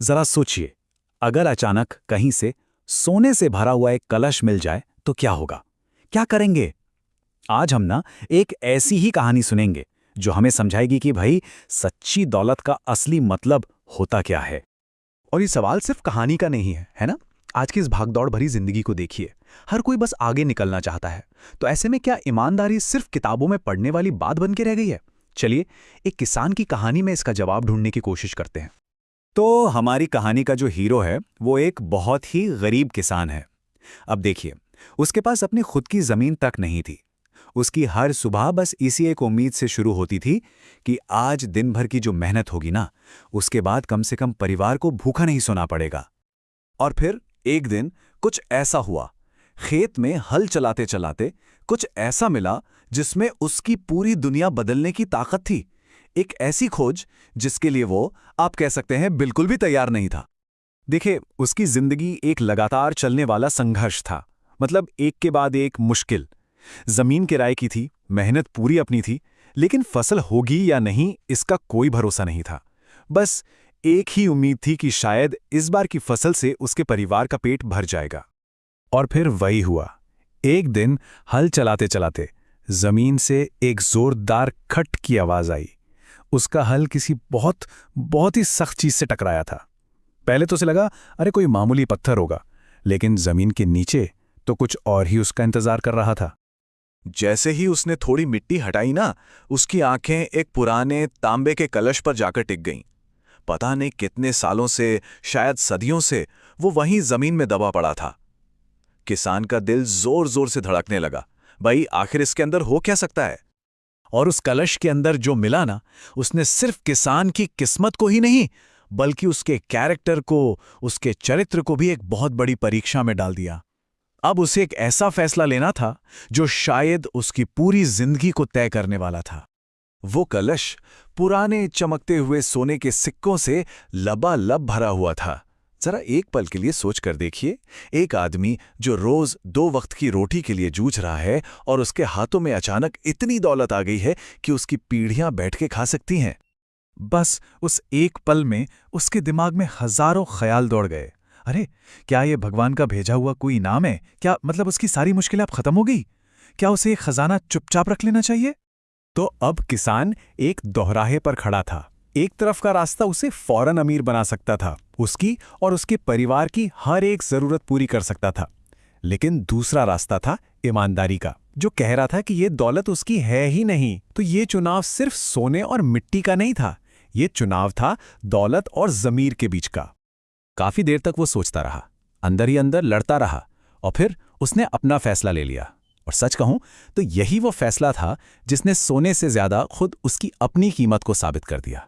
जरा सोचिए, अगर अचानक कहीं से सोने से भरा हुआ एक कलश मिल जाए तो क्या होगा? क्या करेंगे? आज हम ना एक ऐसी ही कहानी सुनेंगे जो हमें समझाएगी कि भाई सच्ची दौलत का असली मतलब होता क्या है। और ये सवाल सिर्फ कहानी का नहीं है ना? आज की इस भागदौड़ भरी जिंदगी को देखिए। हर कोई बस आगे निकलना चाहता है। तो ऐसे में क्या ईमानदारी सिर्फ किताबों में पढ़ने वाली बात बन के रह गई है? चलिए, एक किसान की कहानी में इसका जवाब ढूंढने की कोशिश करते हैं। तो हमारी कहानी का जो हीरो है वो एक बहुत ही गरीब किसान है। अब देखिए, उसके पास अपनी खुद की जमीन तक नहीं थी। उसकी हर सुबह बस इसी एक उम्मीद से शुरू होती थी कि आज दिन भर की जो मेहनत होगी ना, उसके बाद कम से कम परिवार को भूखा नहीं सोना पड़ेगा। और फिर एक दिन कुछ ऐसा हुआ। खेत में हल चलाते चलाते कुछ ऐसा मिला जिसमें उसकी पूरी दुनिया बदलने की ताकत थी। एक ऐसी खोज जिसके लिए वो, आप कह सकते हैं, बिल्कुल भी तैयार नहीं था। देखिए, उसकी जिंदगी एक लगातार चलने वाला संघर्ष था। मतलब एक के बाद एक मुश्किल। जमीन किराए की थी, मेहनत पूरी अपनी थी, लेकिन फसल होगी या नहीं इसका कोई भरोसा नहीं था। बस एक ही उम्मीद थी कि शायद इस बार की फसल से उसके परिवार का पेट भर जाएगा। और फिर वही हुआ। एक दिन हल चलाते चलाते जमीन से एक जोरदार खट की आवाज आई। उसका हल किसी बहुत बहुत ही सख्त चीज से टकराया था। पहले तो उसे लगा अरे कोई मामूली पत्थर होगा, लेकिन जमीन के नीचे तो कुछ और ही उसका इंतजार कर रहा था। जैसे ही उसने थोड़ी मिट्टी हटाई ना, उसकी आंखें एक पुराने तांबे के कलश पर जाकर टिक गईं। पता नहीं कितने सालों से, शायद सदियों से, वो वहीं जमीन में दबा पड़ा था। किसान का दिल जोर जोर से धड़कने लगा। भाई, आखिर इसके अंदर हो क्या सकता है? और उस कलश के अंदर जो मिला ना, उसने सिर्फ किसान की किस्मत को ही नहीं, बल्कि उसके कैरेक्टर को, उसके चरित्र को भी एक बहुत बड़ी परीक्षा में डाल दिया। अब उसे एक ऐसा फैसला लेना था जो शायद उसकी पूरी जिंदगी को तय करने वाला था। वो कलश पुराने चमकते हुए सोने के सिक्कों से लबालब भरा हुआ था। जरा एक पल के लिए सोच कर देखिए, एक आदमी जो रोज 2 वक्त की रोटी के लिए जूझ रहा है और उसके हाथों में अचानक इतनी दौलत आ गई है कि उसकी पीढ़ियां बैठ के खा सकती हैं। बस उस एक पल में उसके दिमाग में हजारों ख्याल दौड़ गए। अरे, क्या ये भगवान का भेजा हुआ कोई इनाम है? क्या मतलब उसकी सारी मुश्किलें अब खत्म हो गई? क्या उसे एक खजाना चुपचाप रख लेना चाहिए? तो अब किसान एक दोहराहे पर खड़ा था। एक तरफ का रास्ता उसे फौरन अमीर बना सकता था, उसकी और उसके परिवार की हर एक जरूरत पूरी कर सकता था। लेकिन दूसरा रास्ता था ईमानदारी का, जो कह रहा था कि ये दौलत उसकी है ही नहीं। तो ये चुनाव सिर्फ सोने और मिट्टी का नहीं था, ये चुनाव था दौलत और जमीर के बीच का। काफी देर तक वो सोचता रहा, अंदर ही अंदर लड़ता रहा, और फिर उसने अपना फैसला ले लिया। और सच कहूं तो यही वो फैसला था जिसने सोने से ज्यादा खुद उसकी अपनी कीमत को साबित कर दिया।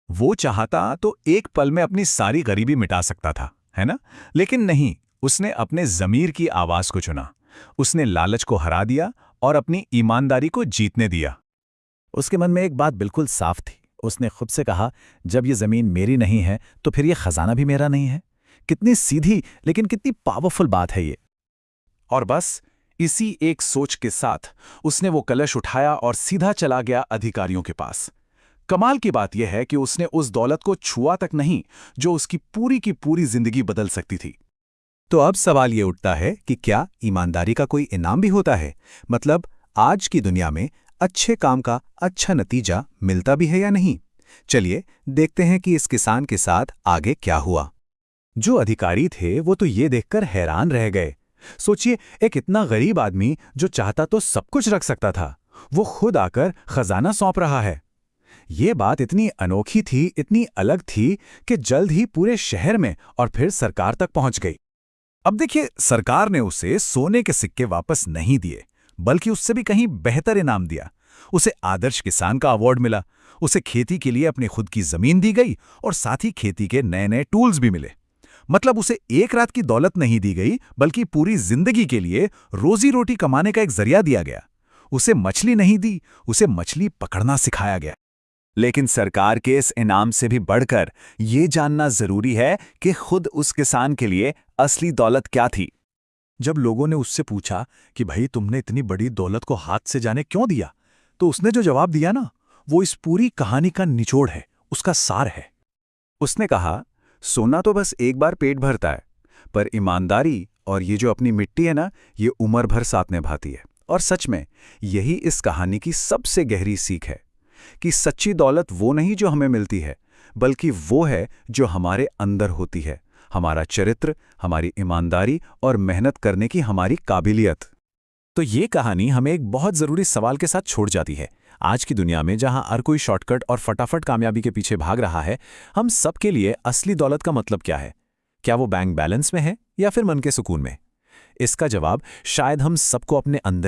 वो चाहता तो एक पल में अपनी सारी गरीबी मिटा सकता था, है ना? लेकिन नहीं, उसने अपने ज़मीर की आवाज को चुना। उसने लालच को हरा दिया और अपनी ईमानदारी को जीतने दिया। उसके मन में एक बात बिल्कुल साफ थी। उसने खुद से कहा, जब ये जमीन मेरी नहीं है तो फिर ये खजाना भी मेरा नहीं है। कितनी सीधी लेकिन कितनी पावरफुल बात है ये। और बस इसी एक सोच के साथ उसने वो कलश उठाया और सीधा चला गया अधिकारियों के पास। कमाल की बात यह है कि उसने उस दौलत को छुआ तक नहीं जो उसकी पूरी की पूरी जिंदगी बदल सकती थी। तो अब सवाल ये उठता है कि क्या ईमानदारी का कोई इनाम भी होता है? मतलब आज की दुनिया में अच्छे काम का अच्छा नतीजा मिलता भी है या नहीं? चलिए देखते हैं कि इस किसान के साथ आगे क्या हुआ। जो अधिकारी थे वो तो ये देखकर हैरान रह गए। सोचिए, एक इतना गरीब आदमी जो चाहता तो सब कुछ रख सकता था, वो खुद आकर खजाना सौंप रहा है। ये बात इतनी अनोखी थी, इतनी अलग थी कि जल्द ही पूरे शहर में और फिर सरकार तक पहुंच गई। अब देखिए, सरकार ने उसे सोने के सिक्के वापस नहीं दिए, बल्कि उससे भी कहीं बेहतर इनाम दिया। उसे आदर्श किसान का अवार्ड मिला, उसे खेती के लिए अपनी खुद की जमीन दी गई और साथ ही खेती के नए नए टूल्स भी मिले। मतलब उसे एक रात की दौलत नहीं दी गई, बल्कि पूरी जिंदगी के लिए रोजी रोटी कमाने का एक जरिया दिया गया। उसे मछली नहीं दी, उसे मछली पकड़ना सिखाया गया। लेकिन सरकार के इस इनाम से भी बढ़कर ये जानना जरूरी है कि खुद उस किसान के लिए असली दौलत क्या थी। जब लोगों ने उससे पूछा कि भाई तुमने इतनी बड़ी दौलत को हाथ से जाने क्यों दिया, तो उसने जो जवाब दिया ना, वो इस पूरी कहानी का निचोड़ है, उसका सार है। उसने कहा, सोना तो बस एक बार पेट भरता है, पर ईमानदारी और ये जो अपनी मिट्टी है ना, ये उम्र भर साथ निभाती है। और सच में यही इस कहानी की सबसे गहरी सीख है कि सच्ची दौलत वो नहीं जो हमें मिलती है, बल्कि वो है जो हमारे अंदर होती है, हमारा चरित्र, हमारी ईमानदारी और मेहनत करने की हमारी काबिलियत। तो ये कहानी हमें एक बहुत ज़रूरी सवाल के साथ छोड़ जाती है। आज की दुनिया में जहां हर कोई शॉर्टकट और फटाफट कामयाबी के पीछे भाग रहा है, हम सबके लिए असली दौलत का मतलब क्या है? क्या वो बैंक बैलेंस में है या फिर मन के सुकून में? इसका जवाब शायद हम सबको अपने अंदर ही